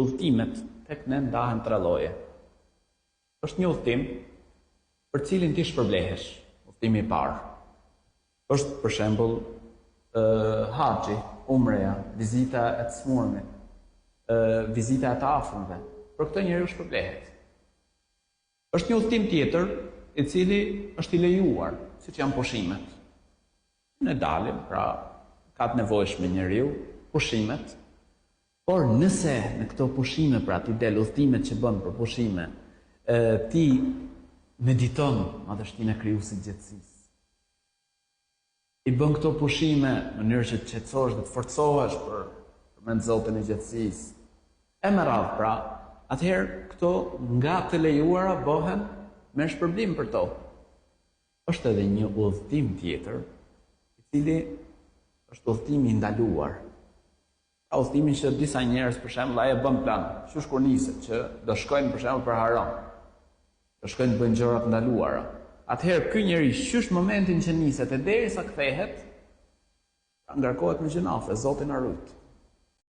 Udhëtimet tek ne ndahen 3 lloje. Është një udhëtim për cilin ti shpërblehesh, udhëtimi i parë. Është për shembull haxhi, umreja, vizita e të smurmit, vizita e të afërmve. Për këtë njeriu shpërblehet. Është një udhëtim tjetër i cili është i lejuar, siç janë pushimet. Ne dalim, pra ka të nevojshme njeriu, pushimet, por nëse në këto pushime, pra ti del udhëtimet që bën për pushime, ti mediton madhështinë e krijuesit gjithësisë. I bën këto pushime në mënyrë që të qetësohesh dhe të forcohesh për mend Zotin e gjithësisë. E me radhë, pra, atëherë këto nga të lejuara bëhen me shpërblim për to. Është edhe një udhëtim tjetër, i cili është udhëtimi i ndaluar. Ka udhëtimin që disa njerëz për shembull ai e bën plan, qysh kur niset që do shkojnë për shembull për haram. Do shkojnë të bëjnë gjëra të ndaluara. Atëherë ky njeri qysh momentin që niset e derisa kthehet, ngarkohet me gjunafe, Zoti na rujt.